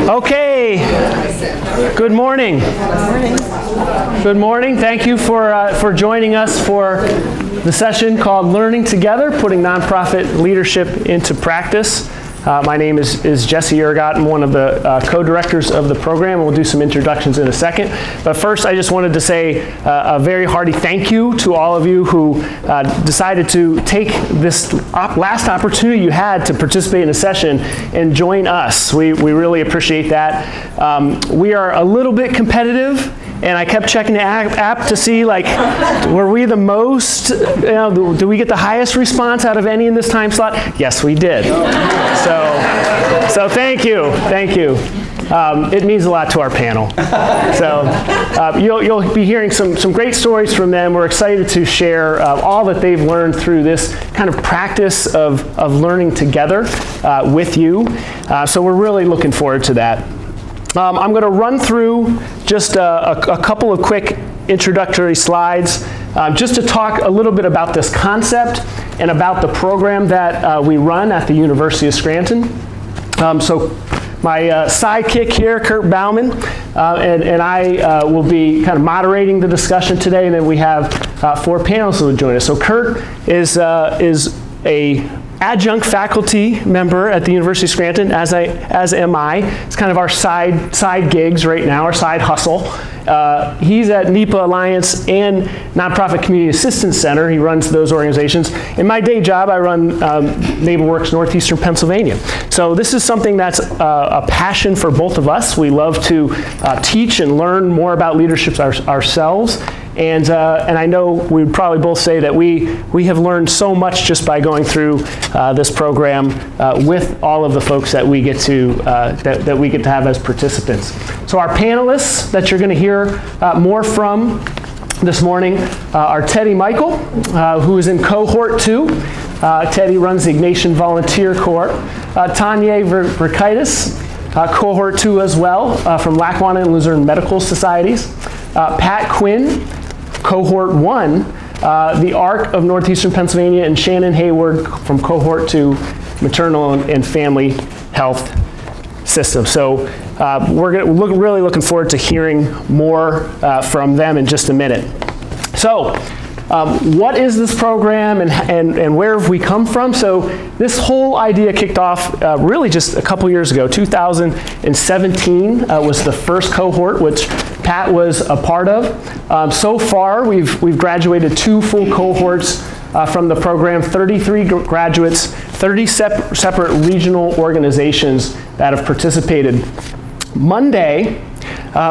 Okay. Good morning. Good morning. Thank you for joining us for the session called Learning Together, Putting Nonprofit Leadership into Practice. My name is Jesse Ergot. I'm one of the co-directors of the program. We'll do some introductions in a second. But first, I just wanted to say a very hearty thank you to all of you who decided to take this last opportunity you had to participate in a session and join us. We really appreciate that. We are a little bit competitive. And I kept checking the app to see, like, were we the most, do we get the highest response out of any in this time slot? Yes, we did. So thank you. It means a lot to our panel. So you'll be hearing some great stories from them. We're excited to share all that they've learned through this kind of practice of learning together with you. So we're really looking forward to that. I'm going to run through just a couple of quick introductory slides just to talk a little bit about this concept and about the program that we run at the University of Scranton. So my sidekick here, Kurt Bauman, and I will be kind of moderating the discussion today, and then we have 4 panelists who will join us. So Kurt is a adjunct faculty member at the University of Scranton, as am I. It's kind of our side gigs right now, our side hustle. He's at NEPA Alliance and Nonprofit Community Assistance Center. He runs those organizations. In my day job, I run NeighborWorks Northeastern Pennsylvania. So this is something that's a passion for both of us. We love to teach and learn more about leadership ourselves. And I know we would probably both say that we have learned so much just by going through this program with all of the folks that we get to have as participants. So our panelists that you're going to hear more from this morning are Teddy Michael, who is in cohort 2. Teddy runs the Ignatian Volunteer Corps. Tanya Verkaitis, cohort 2 as well, from Lackawanna and Luzerne Medical Societies. Pat Quinn, cohort 1, the ARC of Northeastern Pennsylvania, and Shannon Hayward from cohort 2, Maternal and Family Health System. So we're really looking forward to hearing more from them in just a minute. So what is this program and where have we come from? So this whole idea kicked off really just a couple years ago. 2017 was the first cohort, which Pat was a part of. So far, we've graduated 2 full cohorts from the program, 33 graduates, 30 separate regional organizations that have participated. Monday,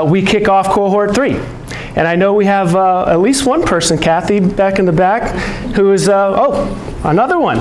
we kick off cohort 3. And I know we have at least one person, Kathy, back in the back, who is, another one.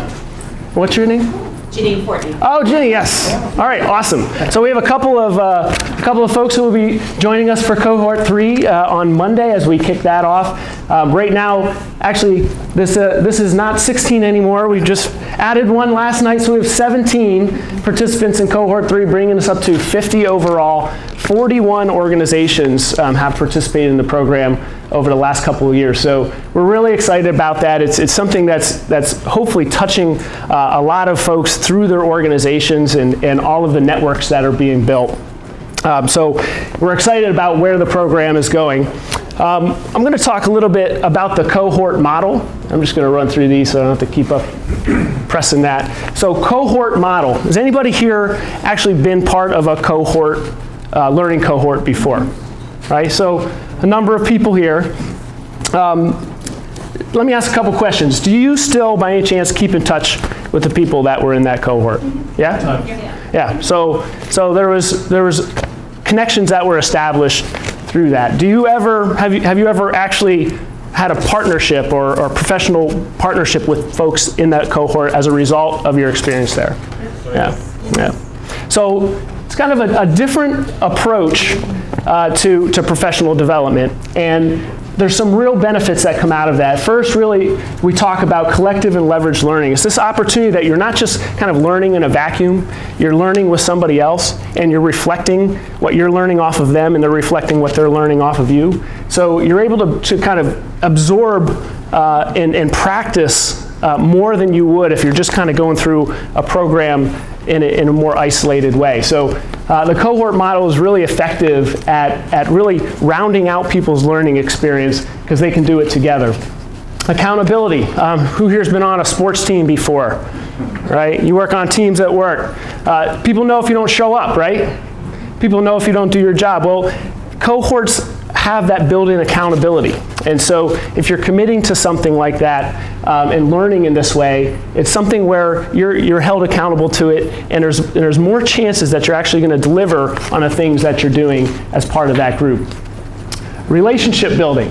What's your name? Janine Fortney. Oh, Ginny, yes. All right, awesome. So we have a couple of folks who will be joining us for cohort 3 on Monday as we kick that off. Right now, actually, this is not 16 anymore. We've just added one last night, so we have 17 participants in cohort 3, bringing us up to 50 overall. 41 organizations have participated in the program over the last couple of years. So we're really excited about that. It's something that's hopefully touching a lot of folks through their organizations and all of the networks that are being built. So we're excited about where the program is going. I'm going to talk a little bit about the cohort model. I'm just going to run through these so I don't have to keep up pressing that. So cohort model. Has anybody here actually been part of a cohort, learning cohort before? Right? So a number of people here. Let me ask a couple questions. Do you still, by any chance, keep in touch with the people that were in that cohort? Yeah? Yeah. So there was connections that were established through that. Do you ever have you ever actually had a partnership or professional partnership with folks in that cohort as a result of your experience there? Yeah. So it's kind of a different approach to professional development, and there's some real benefits that come out of that. First, really, we talk about collective and leveraged learning. It's this opportunity that you're not just kind of learning in a vacuum, you're learning with somebody else, and you're reflecting what you're learning off of them, and they're reflecting what they're learning off of you. So you're able to kind of absorb and practice more than you would if you're just kind of going through a program in a more isolated way. So the cohort model is really effective at really rounding out people's learning experience because they can do it together. Accountability. Who here's been on a sports team before? Right? You work on teams at work. People know if you don't show up, right? People know if you don't do your job. Well, cohorts have that built-in accountability. And so if you're committing to something like that and learning in this way, it's something where you're held accountable to it, and there's more chances that you're actually going to deliver on the things that you're doing as part of that group. Relationship building.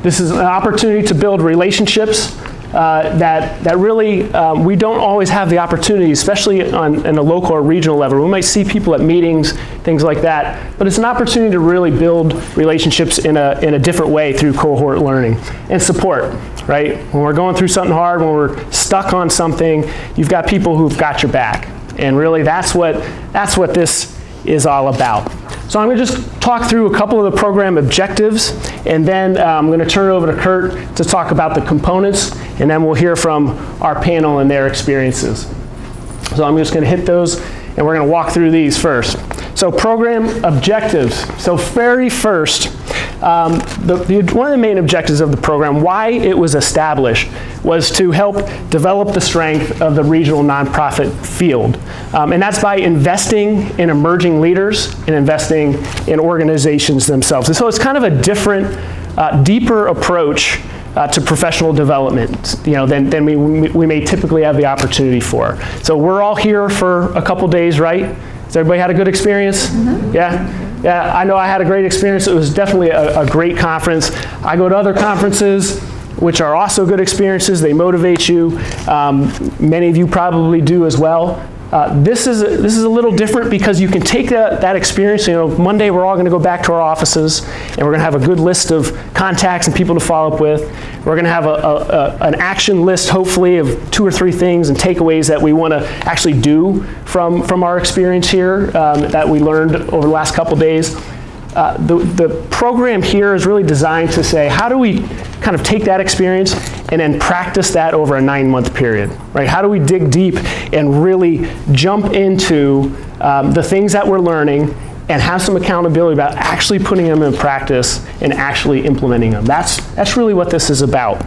This is an opportunity to build relationships that really we don't always have the opportunity, especially in a local or regional level. We might see people at meetings, things like that, but it's an opportunity to really build relationships in a different way through cohort learning. And support, right? When we're going through something hard, when we're stuck on something, you've got people who've got your back. And really that's what this is all about. So I'm going to just talk through a couple of the program objectives, and then I'm going to turn it over to Kurt to talk about the components, and then we'll hear from our panel and their experiences. So I'm just going to hit those, and we're going to walk through these first. So program objectives. So very first, one of the main objectives of the program, why it was established, was to help develop the strength of the regional nonprofit field. And that's by investing in emerging leaders and investing in organizations themselves. And so it's kind of a different, deeper approach to professional development, than we may typically have the opportunity for. So we're all here for a couple days, right? Has everybody had a good experience? Mm-hmm. Yeah, I know I had a great experience. It was definitely a great conference. I go to other conferences, which are also good experiences. They motivate you. Many of you probably do as well. This is a little different because you can take that experience. Monday we're all going to go back to our offices, and we're going to have a good list of contacts and people to follow up with. We're going to have an action list, hopefully, of 2 or 3 things and takeaways that we want to actually do from our experience here that we learned over the last couple days. The program here is really designed to say, how do we kind of take that experience and then practice that over a 9-month period, right? How do we dig deep and really jump into the things that we're learning and have some accountability about actually putting them in practice and actually implementing them? That's really what this is about.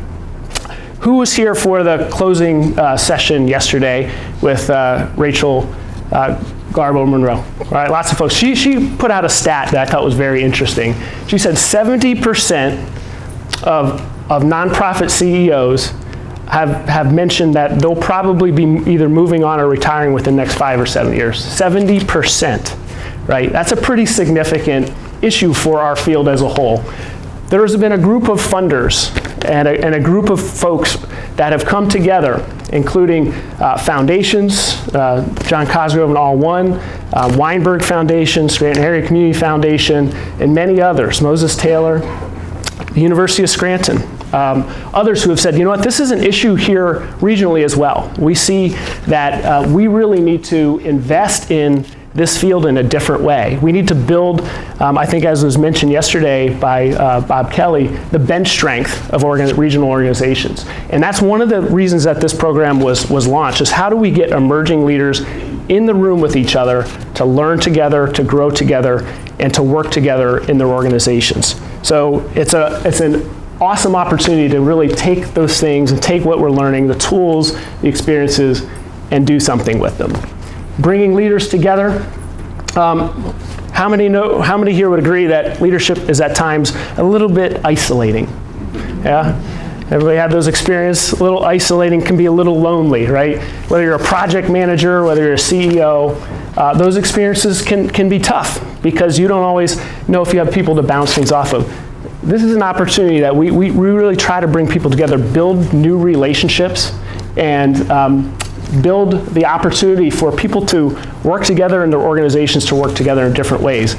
Who was here for the closing session yesterday with Rachel Garbo Monroe? Right, lots of folks. She put out a stat that I thought was very interesting. She said 70% of nonprofit CEOs have mentioned that they'll probably be either moving on or retiring within the next 5 or 7 years. 70%, right? That's a pretty significant issue for our field as a whole. There has been a group of funders and a group of folks that have come together, including foundations, John Cosgrove and All One, Weinberg Foundation, Scranton Area Community Foundation, and many others, Moses Taylor, the University of Scranton, others who have said, this is an issue here regionally as well. We see that we really need to invest in this field in a different way. We need to build, I think as was mentioned yesterday by Bob Kelly, the bench strength of regional organizations. And that's one of the reasons that this program was launched, is how do we get emerging leaders in the room with each other to learn together, to grow together, and to work together in their organizations. So it's an awesome opportunity to really take those things and take what we're learning, the tools, the experiences, and do something with them. Bringing leaders together. How many here would agree that leadership is at times a little bit isolating? Yeah? Everybody had those experiences? A little isolating, can be a little lonely, right? Whether you're a project manager, whether you're a CEO, those experiences can be tough because you don't always know if you have people to bounce things off of. This is an opportunity that we really try to bring people together, build new relationships, and build the opportunity for people to work together and their organizations to work together in different ways.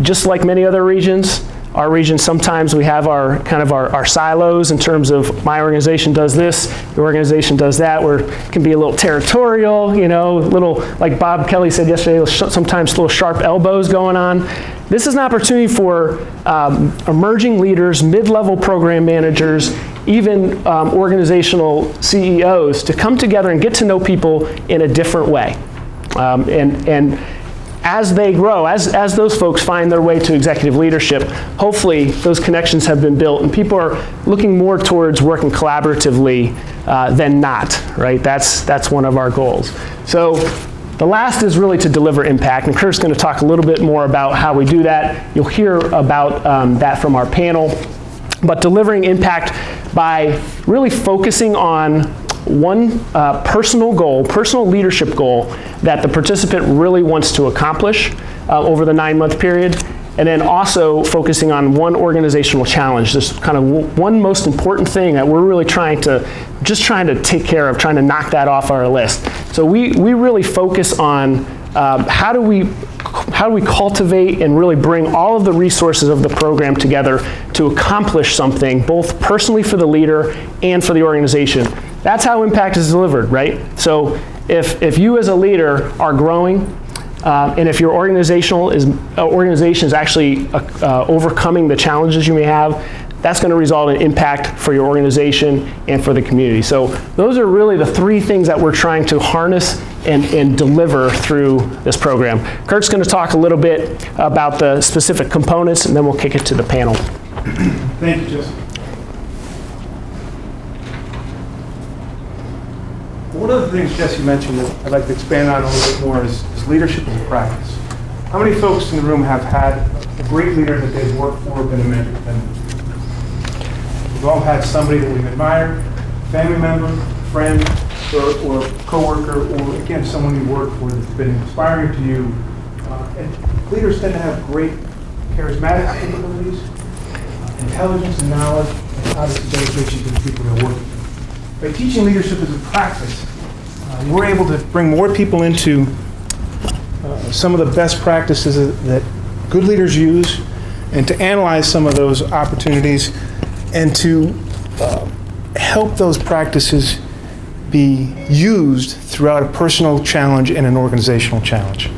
Just like many other regions, our region, sometimes we have our silos in terms of my organization does this, your organization does that, where it can be a little territorial, little, like Bob Kelly said yesterday, sometimes little sharp elbows going on. This is an opportunity for emerging leaders, mid-level program managers, even organizational CEOs to come together and get to know people in a different way. And as they grow, as those folks find their way to executive leadership, hopefully those connections have been built and people are looking more towards working collaboratively than not, right? That's one of our goals. So the last is really to deliver impact, and Kurt's going to talk a little bit more about how we do that. You'll hear about that from our panel. But delivering impact by really focusing on one personal goal, personal leadership goal that the participant really wants to accomplish over the 9-month period, and then also focusing on one organizational challenge, this kind of one most important thing that we're really trying to take care of, trying to knock that off our list. So we really focus on how do we cultivate and really bring all of the resources of the program together to accomplish something, both personally for the leader and for the organization. That's how impact is delivered, right? So if you as a leader are growing, and if your organization is actually overcoming the challenges you may have, that's going to result in impact for your organization and for the community. So those are really the 3 things that we're trying to harness and deliver through this program. Kurt's going to talk a little bit about the specific components, and then we'll kick it to the panel. Thank you, Jesse. One of the things Jesse mentioned that I'd like to expand on a little bit more is leadership as a practice. How many folks in the room have had a great leader that they've worked for, been a mentor to them? We've all had somebody that we've admired, family member, friend, or coworker, or again, someone you work for that's been inspiring to you. And leaders tend to have great charismatic capabilities, intelligence and knowledge, and obviously dedication to the people they're working with. By teaching leadership as a practice, we're able to bring more people into some of the best practices that good leaders use, and to analyze some of those opportunities, and to help those practices be used throughout a personal challenge and an organizational challenge.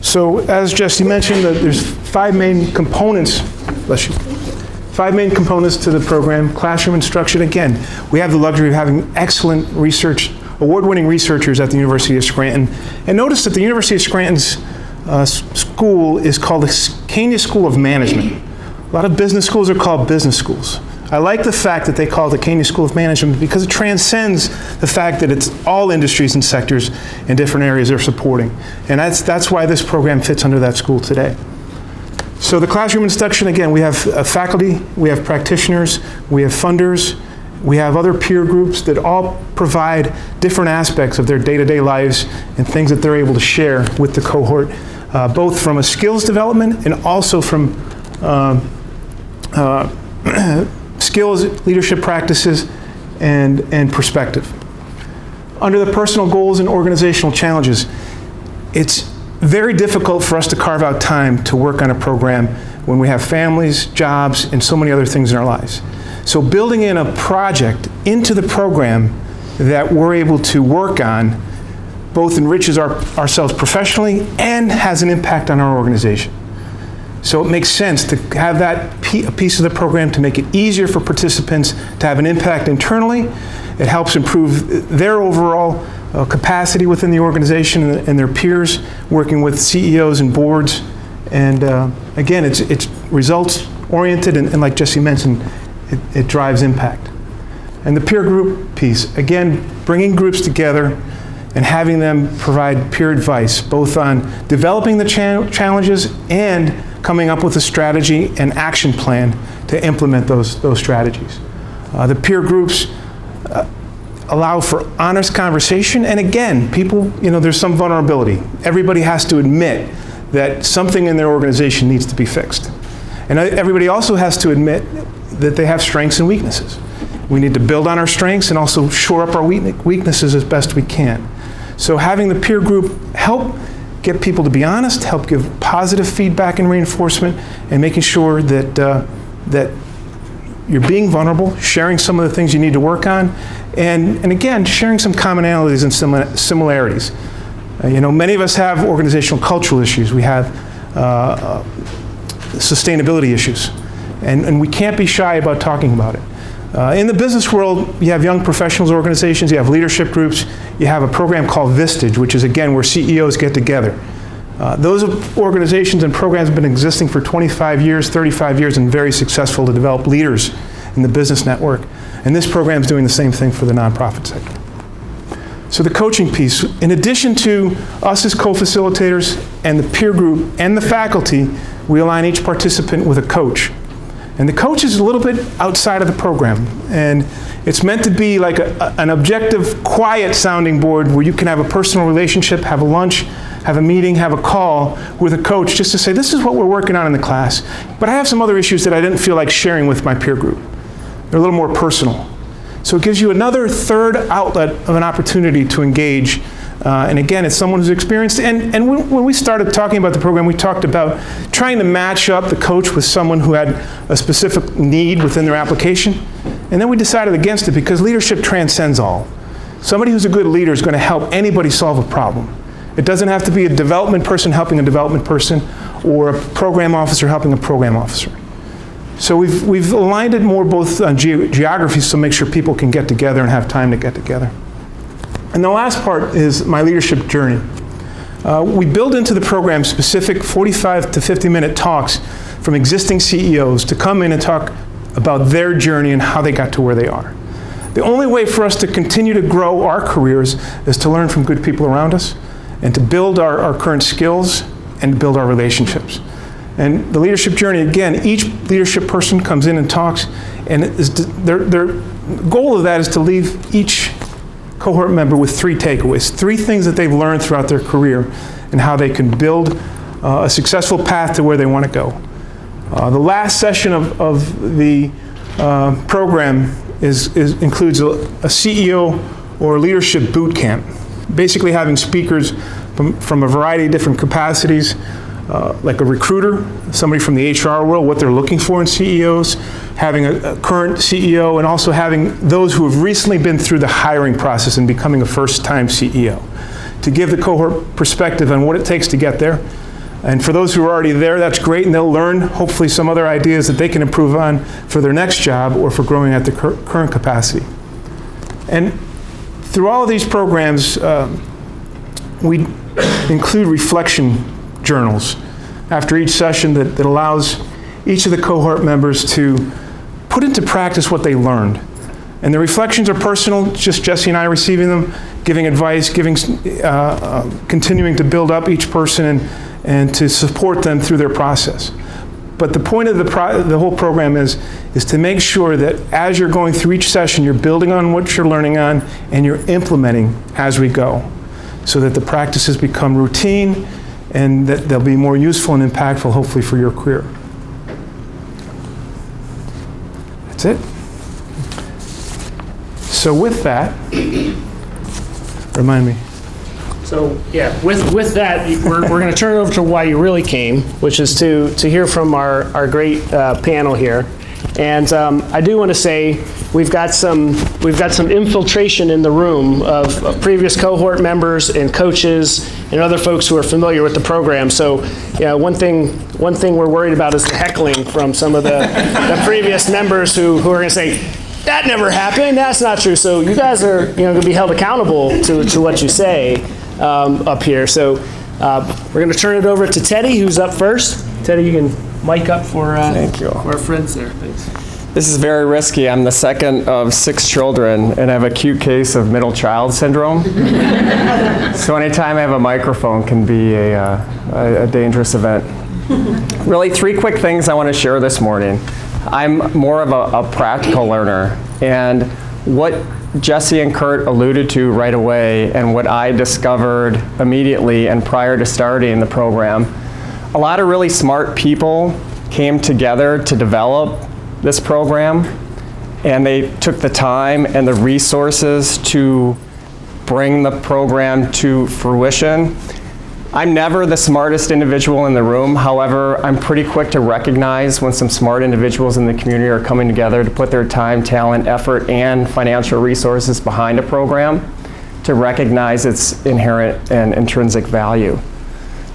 So as Jesse mentioned, there's 5 main components, 5 main components to the program. Classroom instruction, again, we have the luxury of having excellent research, award-winning researchers at the University of Scranton. And notice that the University of Scranton's school is called the Kania School of Management. A lot of business schools are called business schools. I like the fact that they call it the Kania School of Management because it transcends the fact that it's all industries and sectors in different areas they're supporting. And that's why this program fits under that school today. So the classroom instruction, again, we have faculty, we have practitioners, we have funders, we have other peer groups that all provide different aspects of their day-to-day lives and things that they're able to share with the cohort, both from a skills development and also from skills, leadership practices, and perspective. Under the personal goals and organizational challenges, it's very difficult for us to carve out time to work on a program when we have families, jobs, and so many other things in our lives. So building in a project into the program that we're able to work on both enriches ourselves professionally and has an impact on our organization. So it makes sense to have that piece of the program to make it easier for participants to have an impact internally. It helps improve their overall capacity within the organization and their peers, working with CEOs and boards. And again, it's results oriented, and like Jesse mentioned, it drives impact. And the peer group piece, again, bringing groups together and having them provide peer advice, both on developing the challenges and coming up with a strategy and action plan to implement those strategies. The peer groups allow for honest conversation, and again, people, there's some vulnerability. Everybody has to admit that something in their organization needs to be fixed. And everybody also has to admit that they have strengths and weaknesses. We need to build on our strengths and also shore up our weaknesses as best we can. So having the peer group help get people to be honest, help give positive feedback and reinforcement, and making sure that that you're being vulnerable, sharing some of the things you need to work on, and again, sharing some commonalities and similarities. Many of us have organizational cultural issues. We have sustainability issues, and we can't be shy about talking about it. In the business world, you have young professionals organizations, you have leadership groups, you have a program called Vistage, which is, again, where CEOs get together. Those organizations and programs have been existing for 25 years, 35 years, and very successful to develop leaders in the business network. And this program is doing the same thing for the nonprofit sector. So the coaching piece, in addition to us as co-facilitators and the peer group and the faculty, we align each participant with a coach. And the coach is a little bit outside of the program. And it's meant to be like an objective, quiet sounding board where you can have a personal relationship, have a lunch, have a meeting, have a call with a coach just to say, this is what we're working on in the class. But I have some other issues that I didn't feel like sharing with my peer group. They're a little more personal. So it gives you another third outlet of an opportunity to engage. And again, it's someone who's experienced. And when we started talking about the program, we talked about trying to match up the coach with someone who had a specific need within their application. And then we decided against it because leadership transcends all. Somebody who's a good leader is going to help anybody solve a problem. It doesn't have to be a development person helping a development person or a program officer helping a program officer. So we've aligned it more both on geographies to make sure people can get together and have time to get together. And the last part is my leadership journey. We build into the program specific 45 to 50-minute talks from existing CEOs to come in and talk about their journey and how they got to where they are. The only way for us to continue to grow our careers is to learn from good people around us and to build our current skills and to build our relationships. And the leadership journey, again, each leadership person comes in and talks, and their goal of that is to leave each cohort member with 3 takeaways, 3 things that they've learned throughout their career and how they can build a successful path to where they want to go. The last session of the program includes a CEO or leadership boot camp, basically having speakers from a variety of different capacities, like a recruiter, somebody from the HR world, what they're looking for in CEOs, having a current CEO, and also having those who have recently been through the hiring process and becoming a first-time CEO, to give the cohort perspective on what it takes to get there. And for those who are already there, that's great, and they'll learn, hopefully, some other ideas that they can improve on for their next job or for growing at the current capacity. And through all of these programs, we include reflection journals after each session that allows each of the cohort members to put into practice what they learned. And the reflections are personal, just Jesse and I receiving them, giving advice, continuing to build up each person and to support them through their process. But the point of the whole program is to make sure that as you're going through each session, you're building on what you're learning on and you're implementing as we go, so that the practices become routine and that they'll be more useful and impactful, hopefully, for your career. That's it. So with that, remind me. So yeah, with that, we're going to turn it over to why you really came, which is to hear from our great panel here. And I do want to say we've got some infiltration in the room of previous cohort members and coaches and other folks who are familiar with the program. So yeah, one thing we're worried about is the heckling from some of the previous members who are going to say, that never happened, that's not true. So you guys are going to be held accountable to what you say up here. So we're going to turn it over to Teddy, who's up first. Teddy, you can mic up for our friends there. Thanks. This is very risky. I'm the second of 6 children and I have an acute case of middle child syndrome. So anytime I have a microphone can be a dangerous event. Really, 3 quick things I want to share this morning. I'm more of a practical learner, and what Jesse and Kurt alluded to right away and what I discovered immediately and prior to starting the program, a lot of really smart people came together to develop this program, and they took the time and the resources to bring the program to fruition. I'm never the smartest individual in the room. However, I'm pretty quick to recognize when some smart individuals in the community are coming together to put their time, talent, effort, and financial resources behind a program, to recognize its inherent and intrinsic value.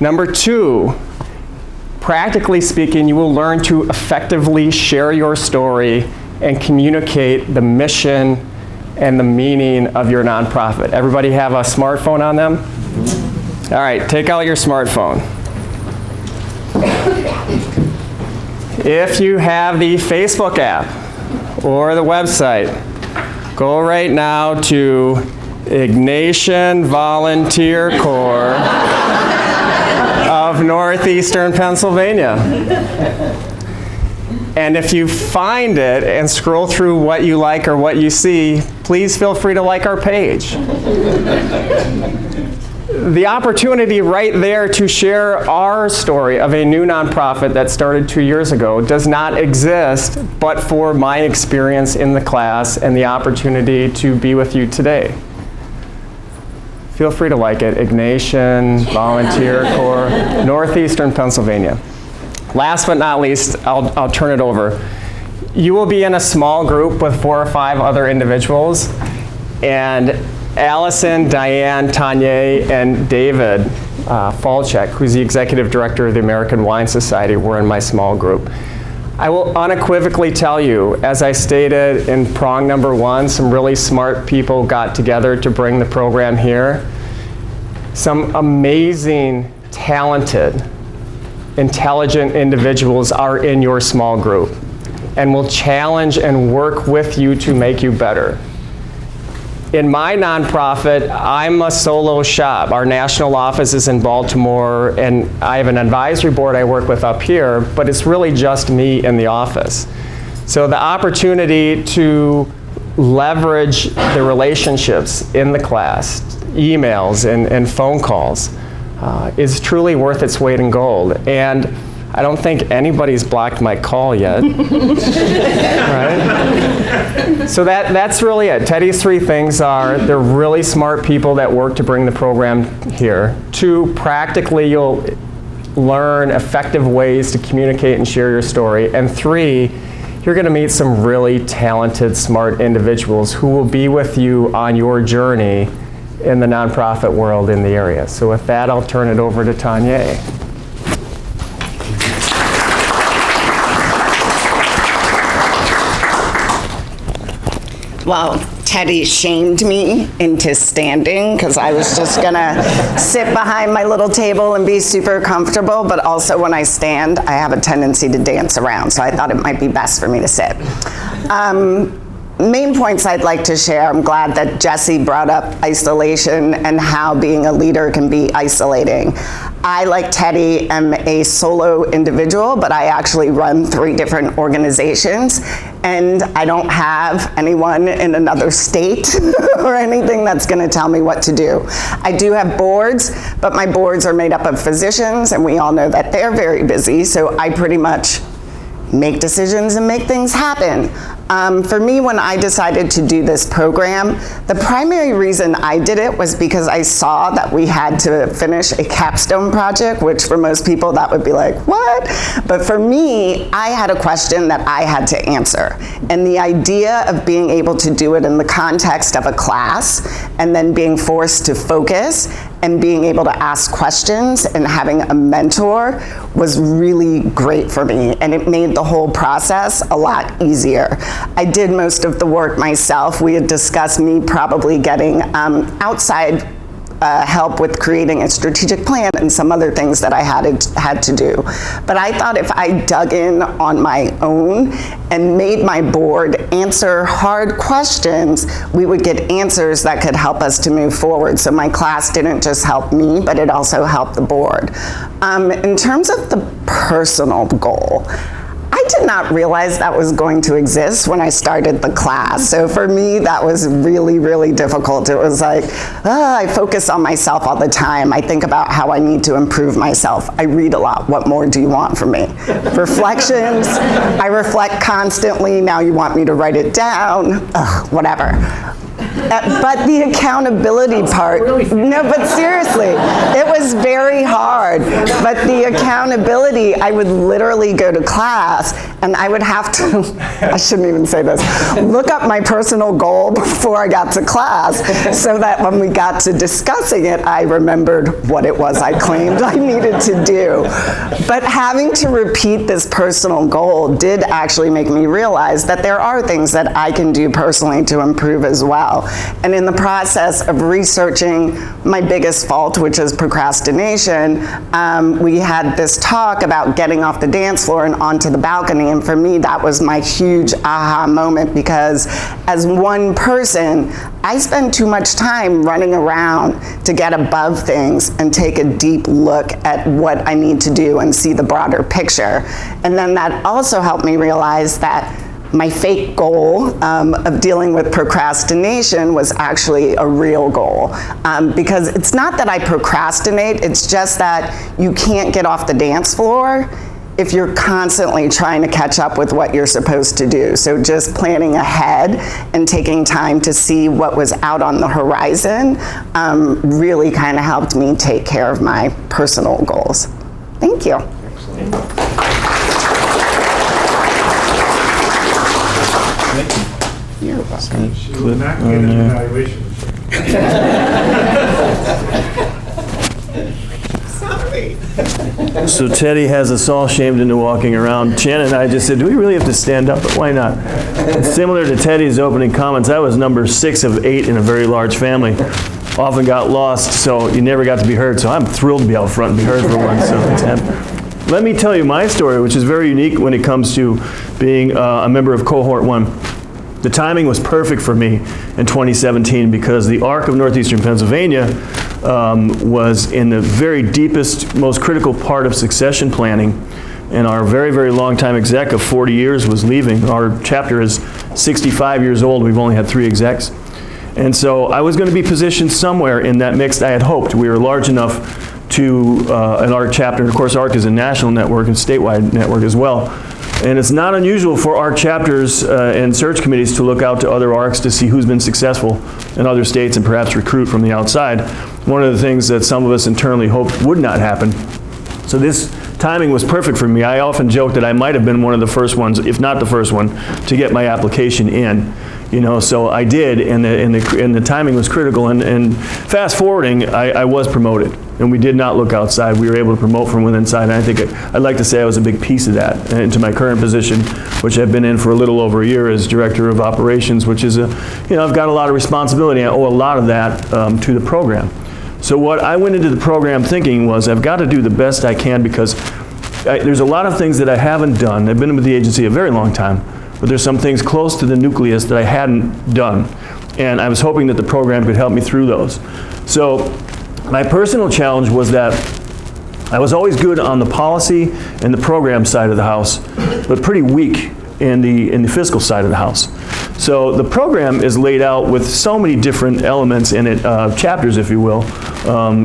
Number 2, practically speaking, you will learn to effectively share your story and communicate the mission and the meaning of your nonprofit. Everybody have a smartphone on them? All right, take out your smartphone. If you have the Facebook app or the website, go right now to Ignatian Volunteer Corps of Northeastern Pennsylvania. And if you find it and scroll through what you like or what you see, please feel free to like our page. The opportunity right there to share our story of a new nonprofit that started 2 years ago does not exist but for my experience in the class and the opportunity to be with you today. Feel free to like it. Ignatian Volunteer Corps, Northeastern Pennsylvania. Last but not least, I'll turn it over. You will be in a small group with 4 or 5 other individuals, and Allison, Diane, Tanya, and David Falchek, who's the executive director of the American Wine Society, were in my small group. I will unequivocally tell you, as I stated in prong number 1, some really smart people got together to bring the program here. Some amazing, talented, intelligent individuals are in your small group and will challenge and work with you to make you better. In my nonprofit, I'm a solo shop. Our national office is in Baltimore, and I have an advisory board I work with up here, but it's really just me in the office. So the opportunity to leverage the relationships in the class, emails and phone calls, is truly worth its weight in gold. And I don't think anybody's blocked my call yet. Right? So that's really it. Teddy's 3 things are, they're really smart people that work to bring the program here. 2, practically you'll learn effective ways to communicate and share your story. And 3, you're going to meet some really talented, smart individuals who will be with you on your journey in the nonprofit world in the area. So with that, I'll turn it over to Tanya. Well, Teddy shamed me into standing because I was just gonna sit behind my little table and be super comfortable, but also when I stand, I have a tendency to dance around, so I thought it might be best for me to sit. Main points I'd like to share, I'm glad that Jesse brought up isolation and how being a leader can be isolating. I, like Teddy, am a solo individual, but I actually run 3 different organizations, and I don't have anyone in another state or anything that's gonna tell me what to do. I do have boards, but my boards are made up of physicians, and we all know that they're very busy, so I pretty much make decisions and make things happen. For me, when I decided to do this program, the primary reason I did it was because I saw that we had to finish a capstone project, which for most people that would be like, what? But for me, I had a question that I had to answer. And the idea of being able to do it in the context of a class and then being forced to focus and being able to ask questions and having a mentor was really great for me, and it made the whole process a lot easier. I did most of the work myself. We had discussed me probably getting outside help with creating a strategic plan and some other things that I had to do. But I thought if I dug in on my own and made my board answer hard questions, we would get answers that could help us to move forward. So my class didn't just help me, but it also helped the board. In terms of the personal goal, I did not realize that was going to exist when I started the class. So for me, that was really, really difficult. It was like, I focus on myself all the time. I think about how I need to improve myself. I read a lot. What more do you want from me? Reflections, I reflect constantly. Now you want me to write it down. Whatever. But the accountability part, no, but seriously, it was very hard. But the accountability, I would literally go to class and I would have to, I shouldn't even say this, look up my personal goal before I got to class so that when we got to discussing it, I remembered what it was I claimed I needed to do. But having to repeat this personal goal did actually make me realize that there are things that I can do personally to improve as well. And in the process of researching my biggest fault, which is procrastination, we had this talk about getting off the dance floor and onto the balcony, and for me that was my huge aha moment, because as one person, I spend too much time running around to get above things and take a deep look at what I need to do and see the broader picture. And then that also helped me realize that my fake goal of dealing with procrastination was actually a real goal. Because it's not that I procrastinate, it's just that you can't get off the dance floor if you're constantly trying to catch up with what you're supposed to do. So just planning ahead and taking time to see what was out on the horizon really kind of helped me take care of my personal goals. Thank you. You're welcome. She will not get an evaluation. Sorry. So Teddy has us all shamed into walking around. Shannon and I just said, do we really have to stand up? But why not? And similar to Teddy's opening comments, I was number 6 of 8 in a very large family. Often got lost, so you never got to be heard. So I'm thrilled to be out front and be heard for once. So let me tell you my story, which is very unique when it comes to being a member of Cohort 1. The timing was perfect for me in 2017 because the arc of northeastern Pennsylvania was in the very deepest, most critical part of succession planning. And our very, very long time exec of 40 years was leaving. Our chapter is 65 years old. We've only had 3 execs. And so I was going to be positioned somewhere in that mix. I had hoped we were large enough to an ARC chapter. And of course, ARC is a national network and statewide network as well. And it's not unusual for ARC chapters and search committees to look out to other ARCs to see who's been successful in other states and perhaps recruit from the outside. One of the things that some of us internally hoped would not happen. So this timing was perfect for me. I often joke that I might have been one of the first ones, if not the first one, to get my application in. You know, so I did, and the timing was critical. And fast forwarding, I was promoted, and we did not look outside. We were able to promote from within inside, and I think I'd like to say I was a big piece of that. And to my current position, which I've been in for a little over a year as Director of Operations, which is I've got a lot of responsibility. I owe a lot of that to the program. So what I went into the program thinking was I've got to do the best I can because there's a lot of things that I haven't done. I've been with the agency a very long time. But there's some things close to the nucleus that I hadn't done. And I was hoping that the program could help me through those. So my personal challenge was that I was always good on the policy and the program side of the house, but pretty weak in the fiscal side of the house. So the program is laid out with so many different elements in it, chapters, if you will,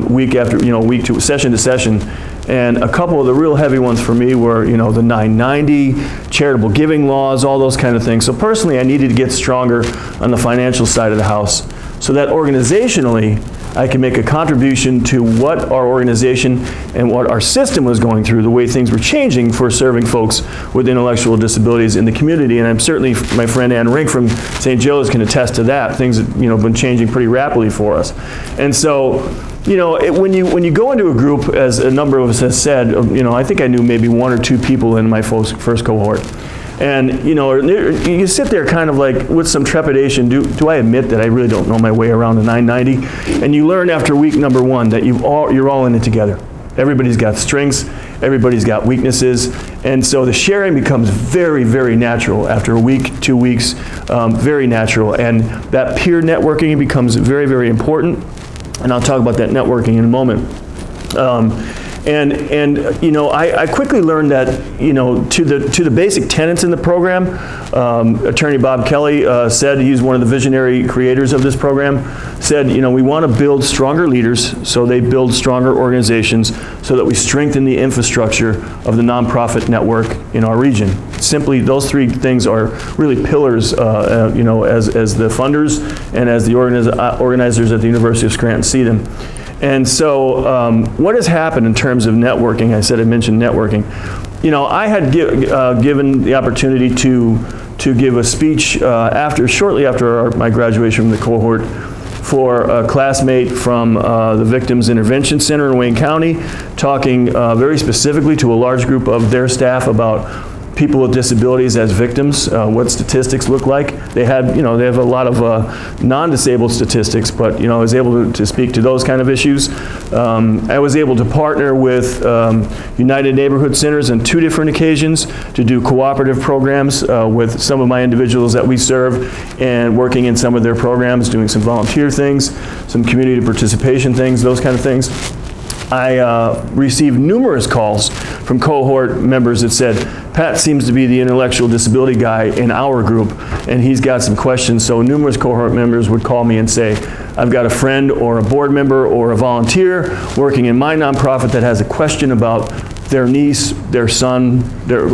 week after, week to session to session. And a couple of the real heavy ones for me were, the 990, charitable giving laws, all those kind of things. So personally, I needed to get stronger on the financial side of the house so that organizationally, I can make a contribution to what our organization and what our system was going through, the way things were changing for serving folks with intellectual disabilities in the community. And I'm certainly, my friend Ann Rink from St. Joe's can attest to that. Things have, been changing pretty rapidly for us. And so, when you go into a group, as a number of us has said, I think I knew maybe 1 or 2 people in my first cohort. And, you sit there kind of like with some trepidation, do I admit that I really don't know my way around the 990? And you learn after week number 1 that you're all in it together. Everybody's got strengths, everybody's got weaknesses, and so the sharing becomes very, very natural after a week, 2 weeks, very natural. And that peer networking becomes very, very important. And I'll talk about that networking in a moment. I quickly learned that, to the basic tenets in the program, Attorney Bob Kelly said, he's one of the visionary creators of this program, said, we want to build stronger leaders so they build stronger organizations so that we strengthen the infrastructure of the nonprofit network in our region. Simply, those 3 things are really pillars, as the funders and as the organizers at the University of Scranton see them. And so what has happened in terms of networking? I mentioned networking. I had given the opportunity to give a speech shortly after my graduation from the cohort for a classmate from the Victims Intervention Center in Wayne County, talking very specifically to a large group of their staff about people with disabilities as victims, what statistics look like. They had, they have a lot of non-disabled statistics, but, I was able to speak to those kind of issues. I was able to partner with United Neighborhood Centers on 2 different occasions to do cooperative programs with some of my individuals that we serve, and working in some of their programs, doing some volunteer things, some community participation things, those kind of things. I received numerous calls from cohort members that said, Pat seems to be the intellectual disability guy in our group, and he's got some questions. So numerous cohort members would call me and say, I've got a friend or a board member or a volunteer working in my nonprofit that has a question about their niece, their son, their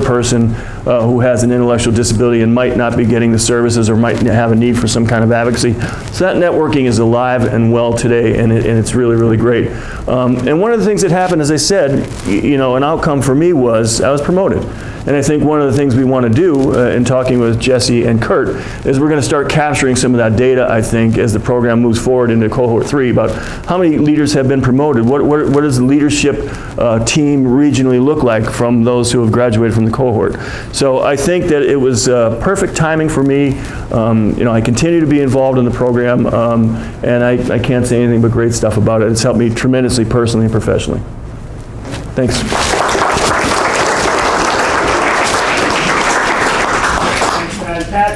person who has an intellectual disability and might not be getting the services or might have a need for some kind of advocacy. So that networking is alive and well today, and it's really, really great. And one of the things that happened, as I said, an outcome for me was I was promoted. And I think one of the things we want to do in talking with Jesse and Kurt is we're going to start capturing some of that data, I think, as the program moves forward into cohort 3, about how many leaders have been promoted. What does the leadership team regionally look like from those who have graduated from the cohort? So I think that it was perfect timing for me. I continue to be involved in the program, and I can't say anything but great stuff about it. It's helped me tremendously personally and professionally. Thanks.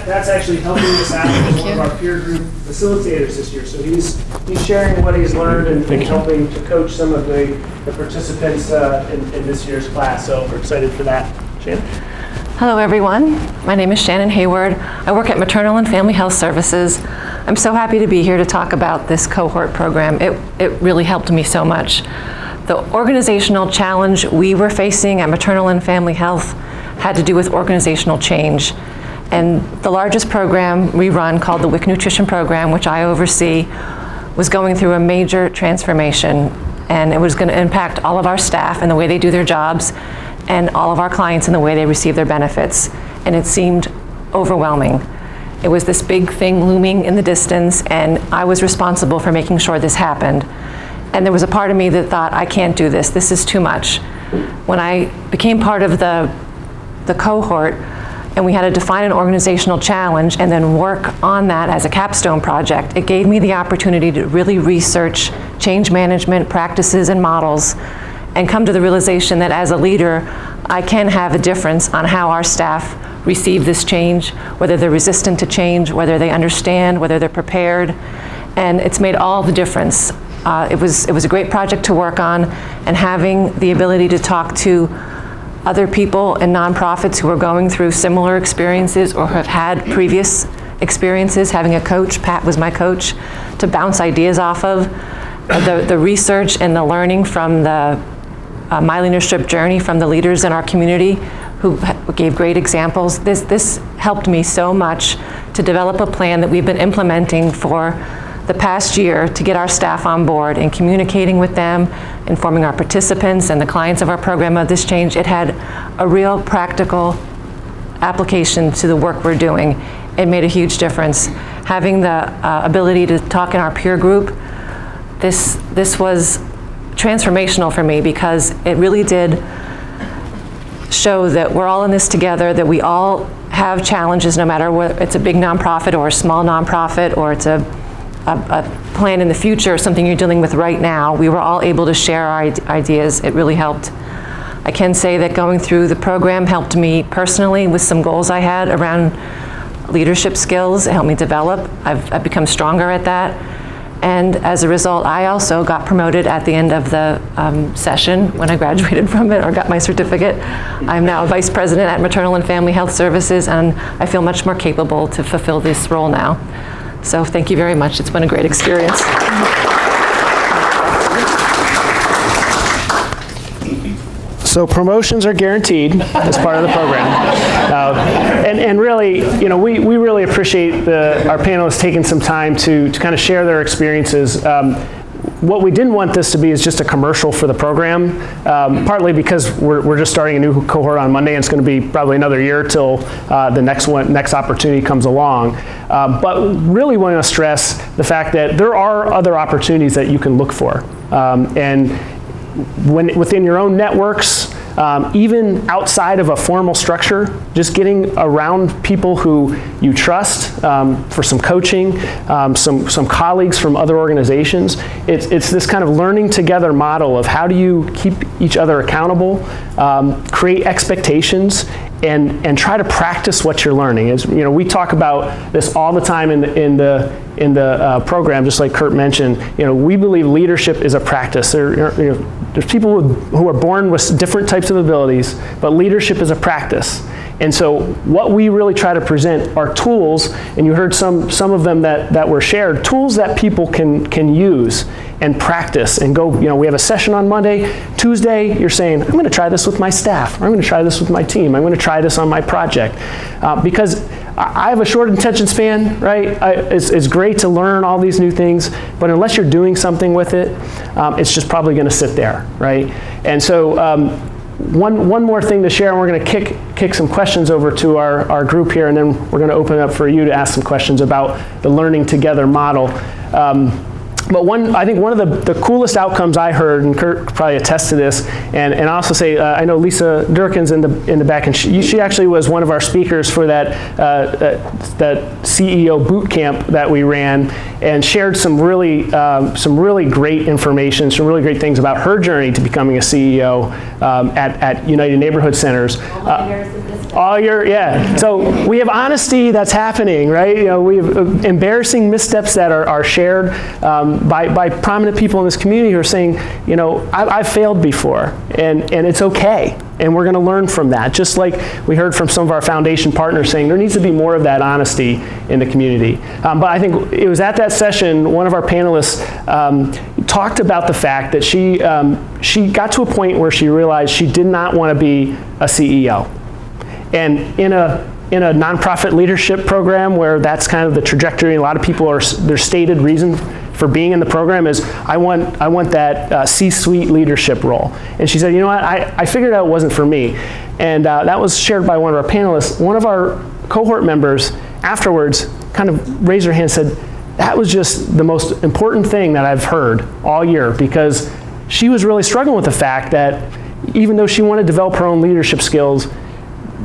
Pat's actually helping us out as one of our peer group facilitators this year. So he's sharing what he's learned and helping to coach some of the participants in this year's class. So we're excited for that. Shannon? Hello everyone, my name is Shannon Hayward. I work at Maternal and Family Health Services. I'm so happy to be here to talk about this cohort program. It really helped me so much. The organizational challenge we were facing at Maternal and Family Health had to do with organizational change. And the largest program we run, called the WIC Nutrition Program, which I oversee, was going through a major transformation. And it was going to impact all of our staff and the way they do their jobs, and all of our clients in the way they receive their benefits. And it seemed overwhelming. It was this big thing looming in the distance, and I was responsible for making sure this happened. And there was a part of me that thought, I can't do this. This is too much. When I became part of the cohort, and we had to define an organizational challenge and then work on that as a capstone project, it gave me the opportunity to really research change management practices and models, and come to the realization that as a leader, I can have a difference on how our staff receive this change, whether they're resistant to change, whether they understand, whether they're prepared, and it's made all the difference. It was a great project to work on, and having the ability to talk to other people and nonprofits who are going through similar experiences or have had previous experiences, having a coach, Pat was my coach, to bounce ideas off of, the research and the learning from the My Leadership Journey from the leaders in our community who gave great examples. This helped me so much to develop a plan that we've been implementing for the past year to get our staff on board and communicating with them, informing our participants and the clients of our program of this change. It had a real practical application to the work we're doing. It made a huge difference. Having the ability to talk in our peer group, this was transformational for me, because it really did show that we're all in this together, that we all have challenges, no matter whether it's a big nonprofit or a small nonprofit, or it's a plan in the future, or something you're dealing with right now. We were all able to share our ideas. It really helped. I can say that going through the program helped me personally with some goals I had around leadership skills. It helped me develop. I've become stronger at that. And as a result, I also got promoted at the end of the session when I graduated from it or got my certificate. I'm now a vice president at Maternal and Family Health Services, and I feel much more capable to fulfill this role now. So thank you very much. It's been a great experience. So promotions are guaranteed as part of the program. And really, we really appreciate our panelists taking some time to kind of share their experiences. what we didn't want this to be is just a commercial for the program, partly because we're just starting a new cohort on Monday, and it's going to be probably another year till the next opportunity comes along. But really want to stress the fact that there are other opportunities that you can look for. And within your own networks, even outside of a formal structure, just getting around people who you trust for some coaching, some colleagues from other organizations. It's this kind of learning together model of how do you keep each other accountable, create expectations, and try to practice what you're learning. We talk about this all the time in the program, just like Kurt mentioned. We believe leadership is a practice. There's people who are born with different types of abilities, but leadership is a practice. And so what we really try to present are tools, and you heard some of them that were shared, tools that people can use and practice and go, we have a session on Monday. Tuesday, you're saying, I'm going to try this with my staff, or I'm going to try this with my team, I'm going to try this on my project. Because I have a short attention span, right? It's great to learn all these new things, but unless you're doing something with it, it's just probably going to sit there, right? And so one more thing to share, and we're going to kick some questions over to our group here, and then we're going to open it up for you to ask some questions about the learning together model. But I think one of the coolest outcomes I heard, and Kurt could probably attest to this, and I also say, I know Lisa Durkin's in the back, and she actually was one of our speakers for that CEO boot camp that we ran, and shared some really great information, some really great things about her journey to becoming a CEO at United Neighborhood Centers. So we have honesty that's happening, right? We have embarrassing missteps that are shared by prominent people in this community who are saying, I've failed before, and it's okay, and we're going to learn from that. Just like we heard from some of our foundation partners saying there needs to be more of that honesty in the community. But I think it was at that session, one of our panelists talked about the fact that she got to a point where she realized she did not want to be a CEO. And in a nonprofit leadership program where that's kind of the trajectory, a lot of people their stated reason for being in the program is, I want that C-suite leadership role. And she said, I figured out it wasn't for me. And that was shared by one of our panelists. One of our cohort members afterwards kind of raised her hand and said, that was just the most important thing that I've heard all year, because she was really struggling with the fact that even though she wanted to develop her own leadership skills,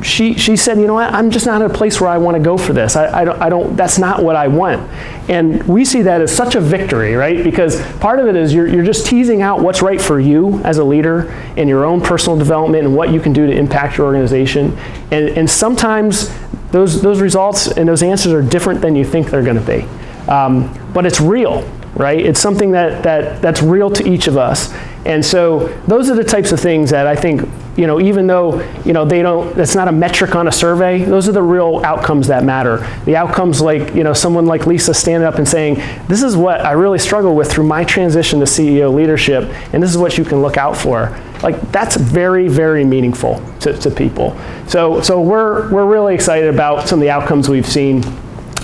she said, I'm just not at a place where I want to go for this. I don't, that's not what I want. And we see that as such a victory, right? Because part of it is you're just teasing out what's right for you as a leader in your own personal development and what you can do to impact your organization. And sometimes those results and those answers are different than you think they're going to be. But it's real, right? It's something that's real to each of us. And so those are the types of things that I think, even though, that's not a metric on a survey, those are the real outcomes that matter. The outcomes like, someone like Lisa standing up and saying, this is what I really struggle with through my transition to CEO leadership, and this is what you can look out for. Like, that's very, very meaningful to people. So we're really excited about some of the outcomes we've seen.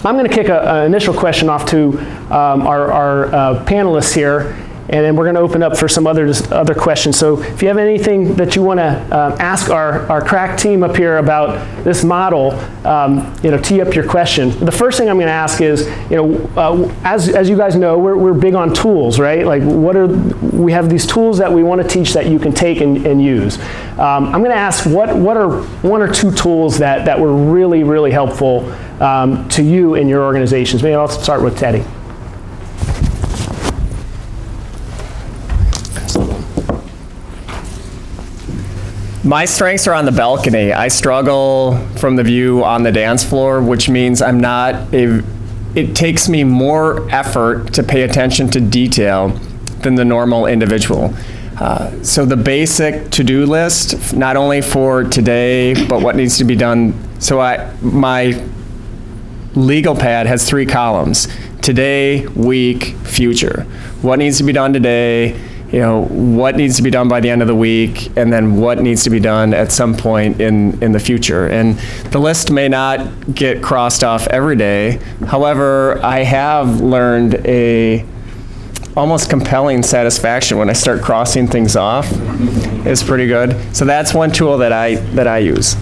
I'm going to kick an initial question off to our panelists here, and then we're going to open up for some other questions. So if you have anything that you want to ask our crack team up here about this model, tee up your question. The first thing I'm going to ask is, as you guys know, we're big on tools, right? Like, we have these tools that we want to teach that you can take and use. I'm going to ask what are one or two tools that were really, really helpful to you in your organizations. Maybe I'll start with Teddy. My strengths are on the balcony. I struggle from the view on the dance floor, which means it takes me more effort to pay attention to detail than the normal individual. So the basic to-do list, not only for today, but what needs to be done. So my legal pad has 3 columns: today, week, future. What needs to be done today, what needs to be done by the end of the week, and then what needs to be done at some point in the future. And the list may not get crossed off every day. However, I have learned a almost compelling satisfaction when I start crossing things off. It's pretty good. So that's one tool that I use.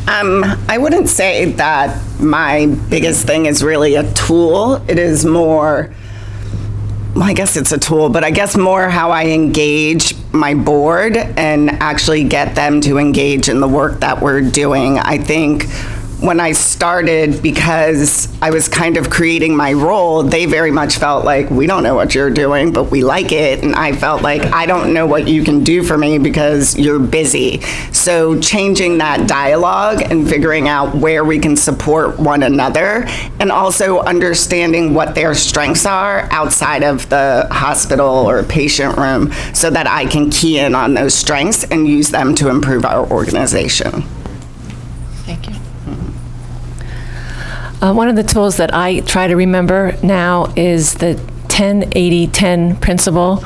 I wouldn't say that my biggest thing is really a tool. It is more, well, I guess it's a tool, but I guess more how I engage my board and actually get them to engage in the work that we're doing. I think when I started, because I was kind of creating my role, they very much felt like, we don't know what you're doing, but we like it. And I felt like, I don't know what you can do for me because you're busy. So changing that dialogue and figuring out where we can support one another, and also understanding what their strengths are outside of the hospital or patient room, so that I can key in on those strengths and use them to improve our organization. Thank you. One of the tools that I try to remember now is the 10-80-10 principle,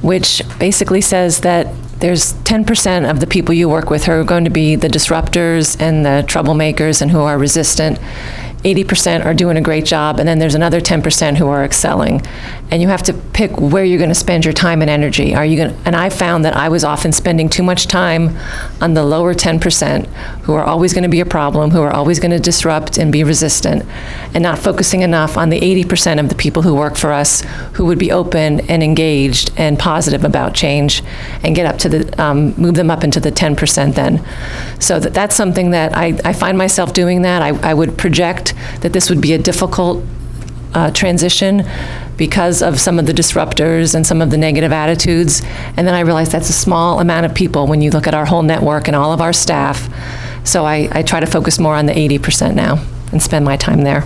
which basically says that there's 10% of the people you work with who are going to be the disruptors and the troublemakers and who are resistant. 80% are doing a great job, and then there's another 10% who are excelling. And you have to pick where you're going to spend your time and energy. And I found that I was often spending too much time on the lower 10% who are always going to be a problem, who are always going to disrupt and be resistant, and not focusing enough on the 80% of the people who work for us who would be open and engaged and positive about change, and get up to move them up into the 10% then. So that's something that I find myself doing that. I would project that this would be a difficult transition because of some of the disruptors and some of the negative attitudes. And then I realized that's a small amount of people when you look at our whole network and all of our staff. So I try to focus more on the 80% now and spend my time there.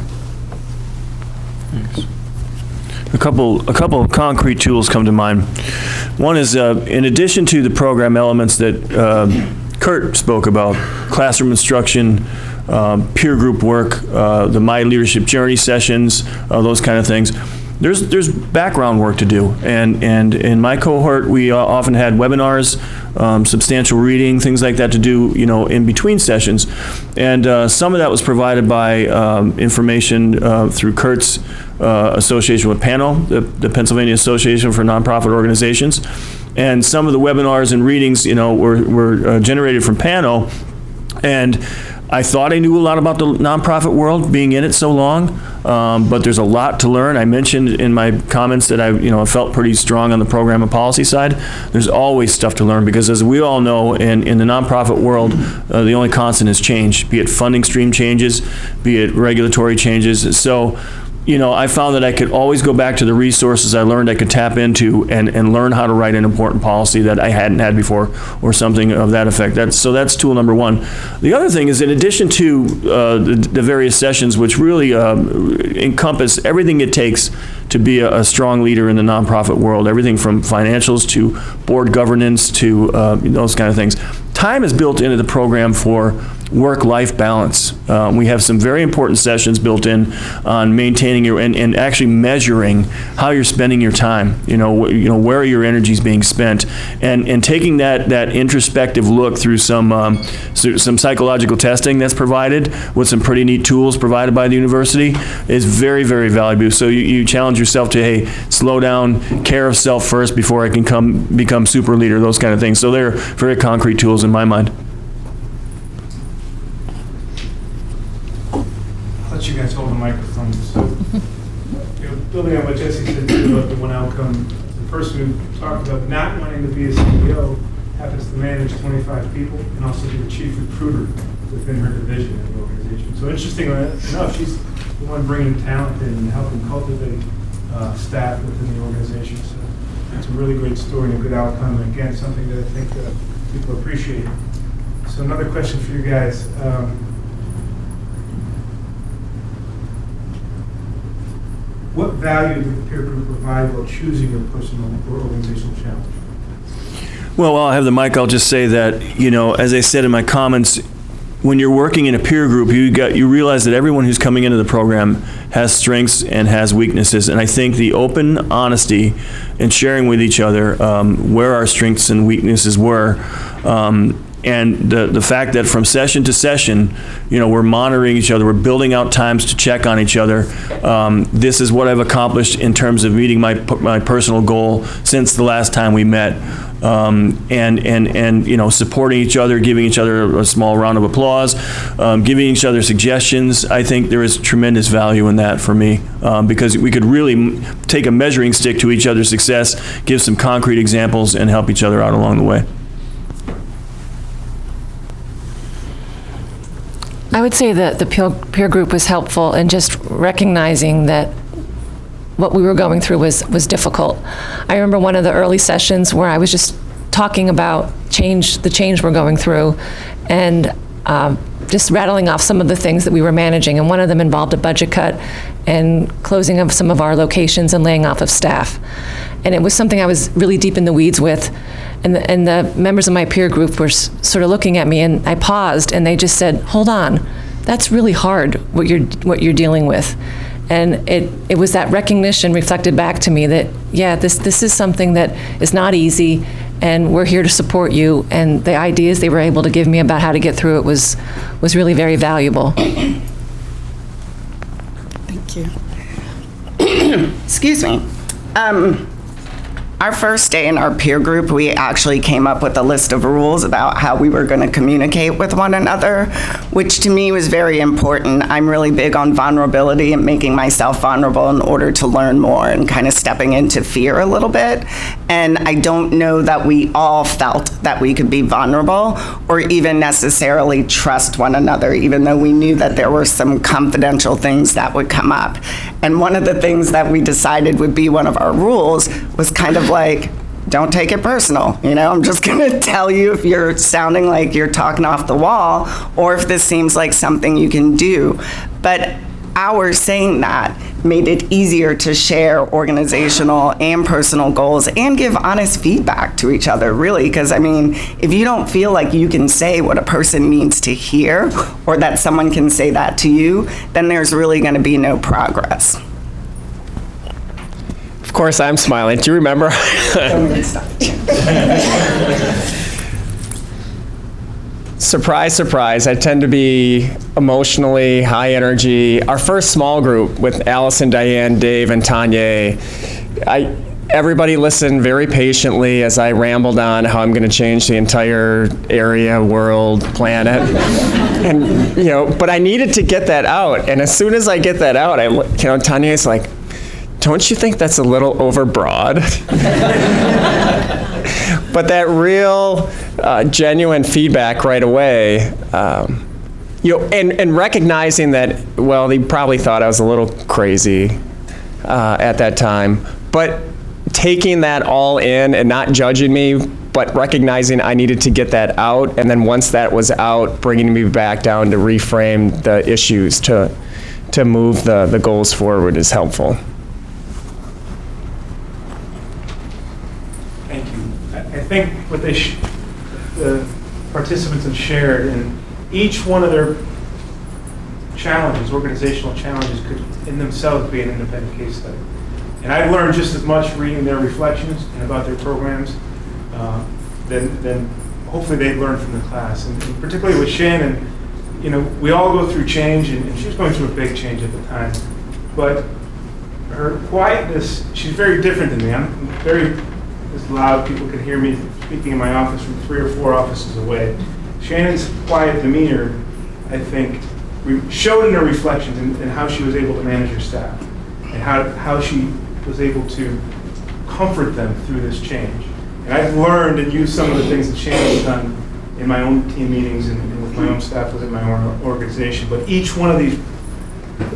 Thanks. A couple of concrete tools come to mind. One is, in addition to the program elements that Kurt spoke about, classroom instruction, peer group work, the My Leadership Journey sessions, those kind of things. There's background work to do, and in my cohort we often had webinars, substantial reading, things like that to do, in between sessions, and some of that was provided by information through Kurt's association with PANO, the Pennsylvania Association for Nonprofit Organizations, and some of the webinars and readings, were generated from PANO, and I thought I knew a lot about the nonprofit world, being in it so long, but there's a lot to learn. I mentioned in my comments that I felt pretty strong on the program and policy side. There's always stuff to learn, because as we all know, in the nonprofit world, the only constant is change, be it funding stream changes, be it regulatory changes. So, I found that I could always go back to the resources I learned I could tap into and learn how to write an important policy that I hadn't had before, or something of that effect. That's tool number one. The other thing is, in addition to the various sessions, which really encompass everything it takes to be a strong leader in the nonprofit world, everything from financials to board governance to those kind of things, time is built into the program for work-life balance. We have some very important sessions built in on maintaining your and actually measuring how you're spending your time. Where are your energies being spent, and taking that introspective look through some psychological testing that's provided with some pretty neat tools provided by the university is very, very valuable. So you challenge yourself to, hey, slow down, care of self first before I can become super leader, those kind of things. So they're very concrete tools in my mind. You guys hold the microphone. So, building on what Jesse said too about the one outcome, the person who talked about not wanting to be a CEO happens to manage 25 people and also be the chief recruiter within her division in the organization. So interesting enough, she's the one bringing talent in and helping cultivate staff within the organization. So it's a really great story and a good outcome. And again, something that I think people appreciate. So another question for you guys. What value did the peer group provide while choosing your personal or organizational challenge? Well, while I have the mic, I'll just say that, as I said in my comments, when you're working in a peer group, you realize that everyone who's coming into the program has strengths and has weaknesses. And I think the open honesty and sharing with each other where our strengths and weaknesses were And the fact that from session to session, we're monitoring each other, we're building out times to check on each other. This is what I've accomplished in terms of meeting my personal goal since the last time we met. And supporting each other, giving each other a small round of applause, giving each other suggestions. I think there is tremendous value in that for me, because we could really take a measuring stick to each other's success, give some concrete examples, and help each other out along the way. I would say that the peer group was helpful in just recognizing that what we were going through was difficult. I remember one of the early sessions where I was just talking about the change we're going through, and just rattling off some of the things that we were managing. And one of them involved a budget cut and closing of some of our locations and laying off of staff. And it was something I was really deep in the weeds with. And the members of my peer group were sort of looking at me, and I paused, and they just said, "Hold on, that's really hard what you're dealing with." And it was that recognition reflected back to me that, yeah, this is something that is not easy, and we're here to support you. And the ideas they were able to give me about how to get through it was really very valuable. Thank you. Excuse me. Our first day in our peer group, we actually came up with a list of rules about how we were going to communicate with one another, which to me was very important. I'm really big on vulnerability and making myself vulnerable in order to learn more and kind of stepping into fear a little bit. And I don't know that we all felt that we could be vulnerable or even necessarily trust one another, even though we knew that there were some confidential things that would come up. And one of the things that we decided would be one of our rules was kind of like, don't take it personal. I'm just gonna tell you if you're sounding like you're talking off the wall or if this seems like something you can do. But our saying that made it easier to share organizational and personal goals and give honest feedback to each other, really. Because if you don't feel like you can say what a person needs to hear or that someone can say that to you, then there's really gonna be no progress. Of course, I'm smiling. Do you remember? Surprise, surprise. I tend to be emotionally high energy. Our first small group with Allison, Diane, Dave, and Tanya, everybody listened very patiently as I rambled on how I'm going to change the entire area, world, planet. And, but I needed to get that out. And as soon as I get that out, Tanya's like, don't you think that's a little overbroad? But that real, genuine feedback right away, and recognizing that, well, they probably thought I was a little crazy at that time, but taking that all in and not judging me, but recognizing I needed to get that out, and then once that was out, bringing me back down to reframe the issues to move the goals forward is helpful. I think what the participants have shared, and each one of their challenges, organizational challenges, could in themselves be an independent case study. And I've learned just as much reading their reflections and about their programs than hopefully they've learned from the class. And particularly with Shannon, we all go through change, and she was going through a big change at the time. But her quietness, she's very different than me. I'm very loud, people can hear me speaking in my office from 3 or 4 offices away. Shannon's quiet demeanor, I think, showed in her reflections and how she was able to manage her staff and how she was able to comfort them through this change. And I've learned and used some of the things that Shannon's done in my own team meetings and with my own staff within my own organization. But each one of these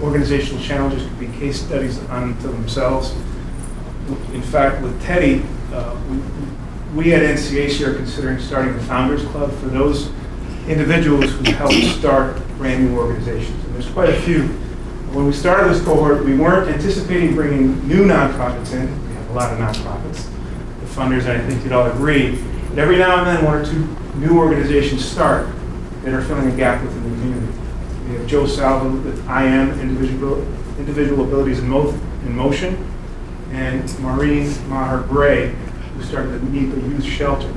organizational challenges could be case studies unto themselves. In fact, with Teddy, we at NCAC are considering starting a Founders Club for those individuals who helped start brand new organizations. And there's quite a few. When we started this cohort, we weren't anticipating bringing new nonprofits in. We have a lot of nonprofits. The funders, I think you'd all agree, but every now and then 1 or 2 new organizations start that are filling a gap within the community. We have Joe Salvo with IM, Individual Abilities in Motion, and Maureen Maher Gray, who started the NEPA Youth Shelter.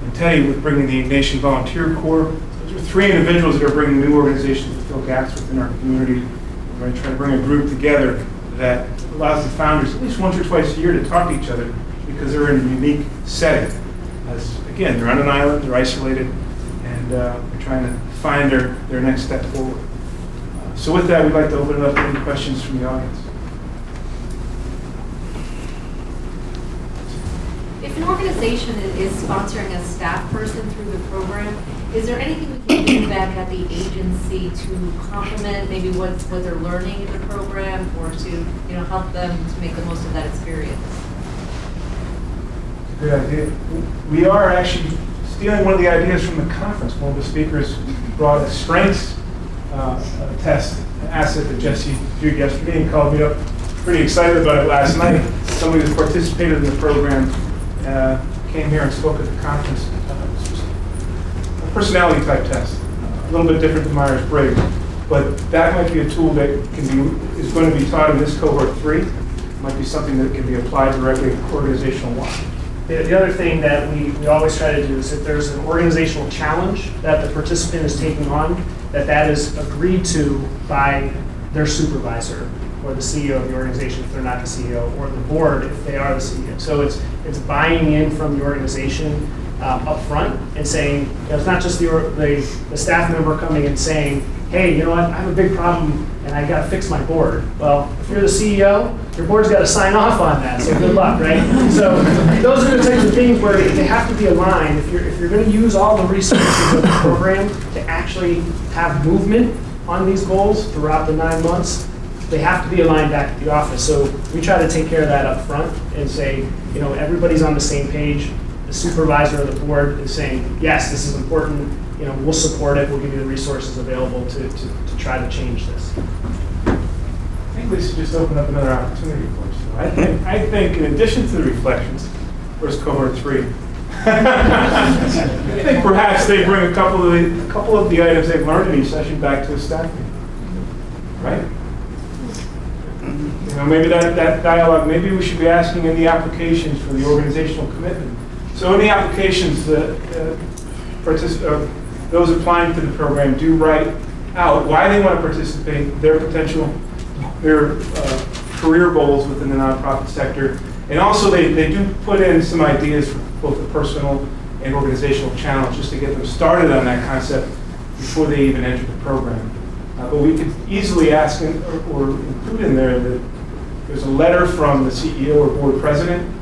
and Teddy with bringing the Ignatian Volunteer Corps. Those are three individuals that are bringing new organizations to fill gaps within our community. We're going to try to bring a group together that allows the founders at least once or twice a year to talk to each other because they're in a unique setting. As, again, they're on an island, they're isolated, and they're trying to find their next step forward. So with that, we'd like to open it up to any questions from the audience. If an organization is sponsoring a staff person through the program, is there anything we can do back at the agency to complement maybe what they're learning in the program, or to help them to make the most of that experience? Good idea. We are actually stealing one of the ideas from the conference. One of the speakers brought a strengths test, an asset that Jesse viewed yesterday, and called me up pretty excited about it last night. Somebody who participated in the program came here and spoke at the conference. This was a personality type test, a little bit different than Myers-Briggs, but that might be a tool that is going to be taught in this cohort 3. It might be something that can be applied directly organizational-wide. The other thing that we always try to do is if there's an organizational challenge that the participant is taking on, that is agreed to by their supervisor or the CEO of the organization if they're not the CEO, or the board if they are the CEO. So it's buying in from the organization up front and saying, it's not just the staff member coming and saying, hey, you know what, I have a big problem and I got to fix my board. Well, if you're the CEO, your board's got to sign off on that, so good luck, right? So those are the types of things where they have to be aligned. If you're going to use all the resources of the program to actually have movement on these goals throughout the 9 months, they have to be aligned back at the office. So we try to take care of that up front and say, everybody's on the same page. The supervisor of the board is saying, yes, this is important. We'll support it. We'll give you the resources available to try to change this. I think Lisa just opened up another opportunity for us. I think in addition to the reflections, where's cohort 3? I think perhaps they bring a couple of the items they've learned in each session back to a staff meeting, right? Maybe that dialogue. Maybe we should be asking in the applications for the organizational commitment. So in the applications, those applying to the program do write out why they want to participate, their potential, their career goals within the nonprofit sector, and also they do put in some ideas for both the personal and organizational challenge just to get them started on that concept before they even enter the program. But we could easily ask or include in there that there's a letter from the CEO or board president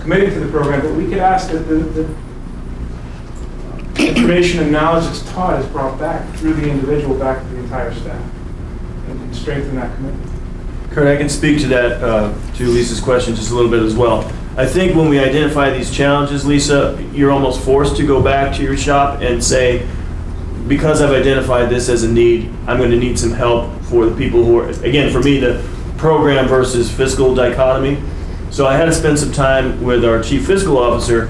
committing to the program, but we could ask that the information and knowledge that's taught is brought back through the individual back to the entire staff and strengthen that commitment. Kurt, I can speak to that, to Lisa's question just a little bit as well. I think when we identify these challenges, Lisa, you're almost forced to go back to your shop and say, because I've identified this as a need, I'm going to need some help for the people who are, again, for me, the program versus fiscal dichotomy. So I had to spend some time with our chief fiscal officer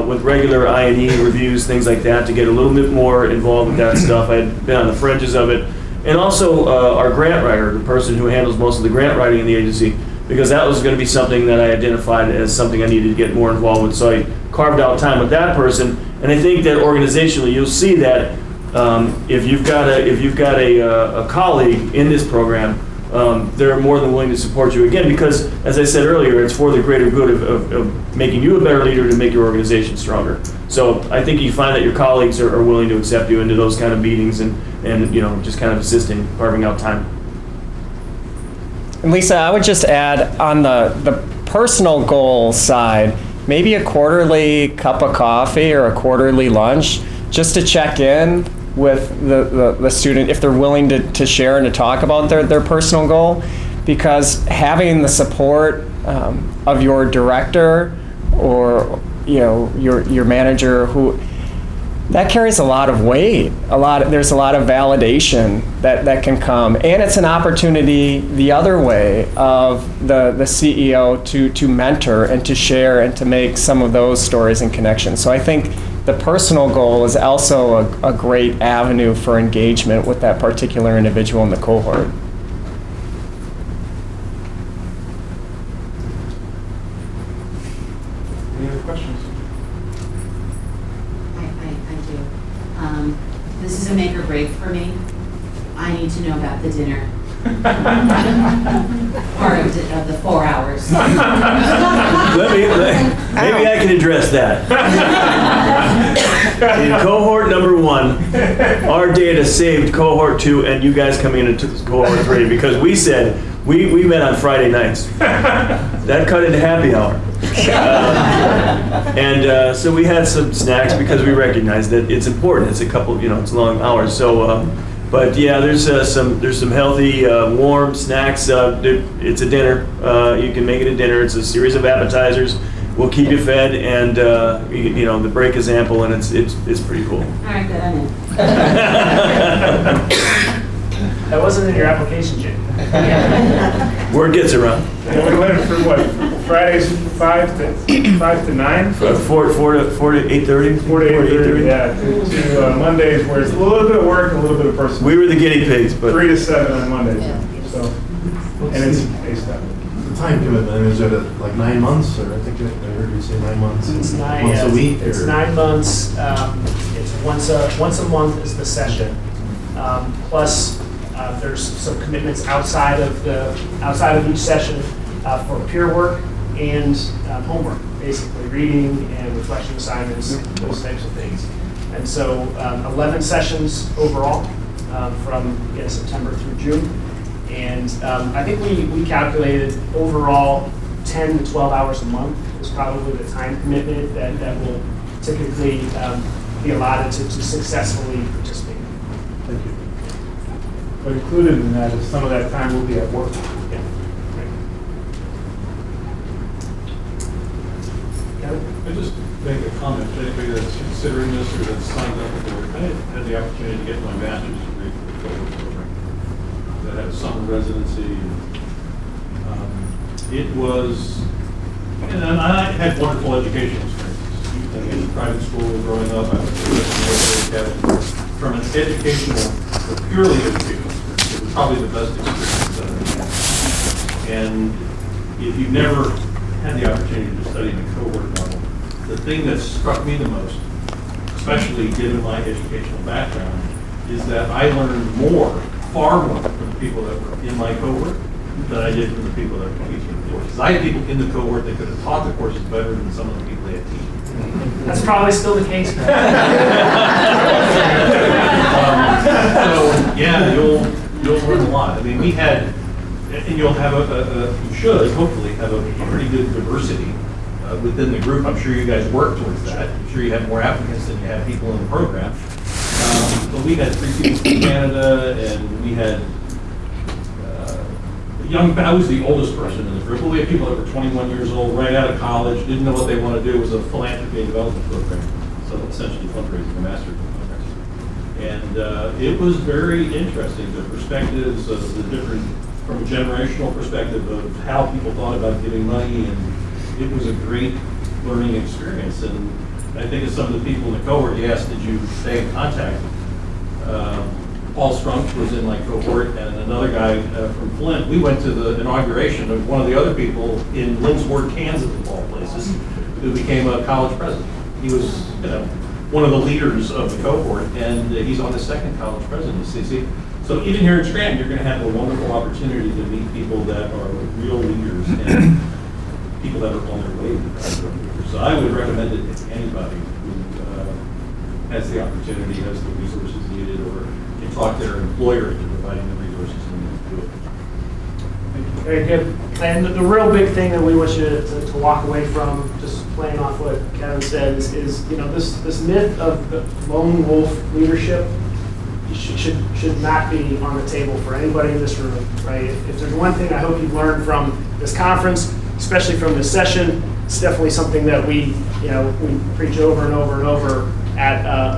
with regular I&E reviews, things like that, to get a little bit more involved with that stuff. I had been on the fringes of it. And also our grant writer, the person who handles most of the grant writing in the agency, because that was going to be something that I identified as something I needed to get more involved with. So I carved out time with that person. And I think that organizationally, you'll see that if you've got a colleague in this program, they're more than willing to support you again, because as I said earlier, it's for the greater good of making you a better leader to make your organization stronger. So I think you find that your colleagues are willing to accept you into those kind of meetings and just kind of assisting, carving out time. And Lisa, I would just add on the personal goal side, maybe a quarterly cup of coffee or a quarterly lunch, just to check in with the student if they're willing to share and to talk about their personal goal, because having the support of your director or your manager, who that carries a lot of weight. There's a lot of validation that can come, and it's an opportunity the other way of the CEO to mentor and to share and to make some of those stories and connections. So I think the personal goal is also a great avenue for engagement with that particular individual in the cohort. Any other questions? is a make or break for me. I need to know about the dinner. Part of the 4 hours. Maybe I can address that. In cohort number 1, our data saved cohort 2 and you guys coming into cohort 3 because we said we met on Friday nights. That cut into happy hour. So we had some snacks because we recognized that it's important. It's a couple, it's long hours. So, but yeah, there's some healthy, warm snacks. It's a dinner. You can make it a dinner. It's a series of appetizers. We'll keep you fed, and the break is ample, and it's pretty cool. All right, good, I'm in. That wasn't in your application, Jim. Word gets around. And we went for what? Fridays 5 to 9? 4 to 8:30. 4 to 8:30, yeah. To Mondays where it's a little bit of work and a little bit of personal. We were the guinea pigs, but 3 to 7 on Mondays. So, and it's based on. The time commitment, I mean, is it like 9 months, or I think I heard you say 9 months? It's nine. Once a week? It's or? 9 months. It's once a month is the session. Plus, there's some commitments outside of each session for peer work and homework, basically reading and reflection assignments, those types of things. And so 11 sessions overall from September through June. And I think we calculated overall 10 to 12 hours a month is probably the time commitment that will typically be allotted to successfully participate. Thank you. But included in that is some of that time will be at work. Yeah. I just make a comment to anybody that's considering this or that's signed up for it. I had the opportunity to get my master's degree from the cohort program that had a summer residency. It was, and I had wonderful educational experiences. I went to private school growing up. I went to the military academy. From an educational, purely educational experience, it was probably the best experience that I've had. And if you've never had the opportunity to study in a cohort model, the thing that struck me the most, especially given my educational background, is that I learned far more from the people that were in my cohort than I did from the people that were teaching the course. Because I had people in the cohort that could have taught the courses better than some of the people they had teaching. That's probably still the case. So yeah, you'll learn a lot. I mean, we had, and you'll have you should hopefully have a pretty good diversity within the group. I'm sure you guys work towards that. I'm sure you have more applicants than you have people in the program. But we had 3 people from Canada, and we had I was the oldest person in the group, but we had people that were 21 years old, right out of college, didn't know what they want to do. It was a philanthropy and development program, so essentially fundraising for master's programs. And it was very interesting, the perspectives of the different, from a generational perspective of how people thought about giving money, and it was a great learning experience. And I think of some of the people in the cohort, you asked, did you stay in contact? Paul Strunk was in my cohort, and another guy from Flint. We went to the inauguration of one of the other people in Lindsworth, Kansas, of all places, who became a college president. He was, one of the leaders of the cohort, and he's on the 2nd college presidency. So even here in Scranton, you're going to have a wonderful opportunity to meet people that are real leaders and people that are on their way to becoming leaders. So I would recommend it to anybody who has the opportunity, has the resources needed, or can talk to their employer into providing the resources needed to do it. Very good. And the real big thing that we want you to walk away from, just playing off what Kevin said, is this myth of the lone wolf leadership should not be on the table for anybody in this room, right? If there's one thing I hope you've learned from this conference, especially from this session, it's definitely something that we preach over and over and over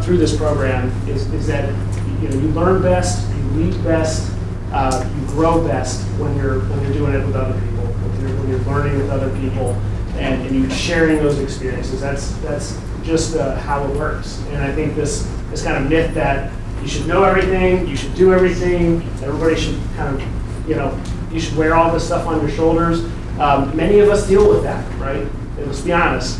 through this program is that you learn best, you lead best, you grow best when you're doing it with other people, when you're learning with other people, and you're sharing those experiences. That's just how it works. And I think this kind of myth that you should know everything, you should do everything, everybody should kind of, you should wear all this stuff on your shoulders. Many of us deal with that, right? And let's be honest.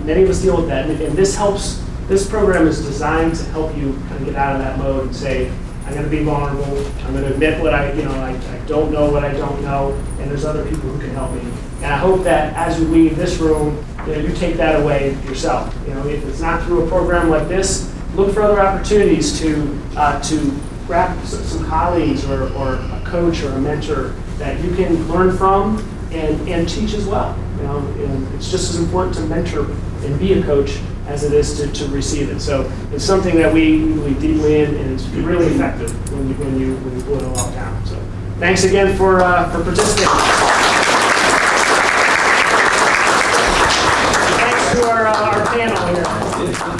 Many of us deal with that, and this helps This program is designed to help you kind of get out of that mode and say, I'm going to be vulnerable. I'm going to admit what I don't know what I don't know, and there's other people who can help me. And I hope that as you leave this room, you take that away yourself. If it's not through a program like this, look for other opportunities to grab some colleagues or a coach or a mentor that you can learn from and teach as well. And it's just as important to mentor and be a coach as it is to receive it. So it's something that we believe deeply in, and it's really effective when you boil it all down. So thanks again for participating. Thanks to our panel here.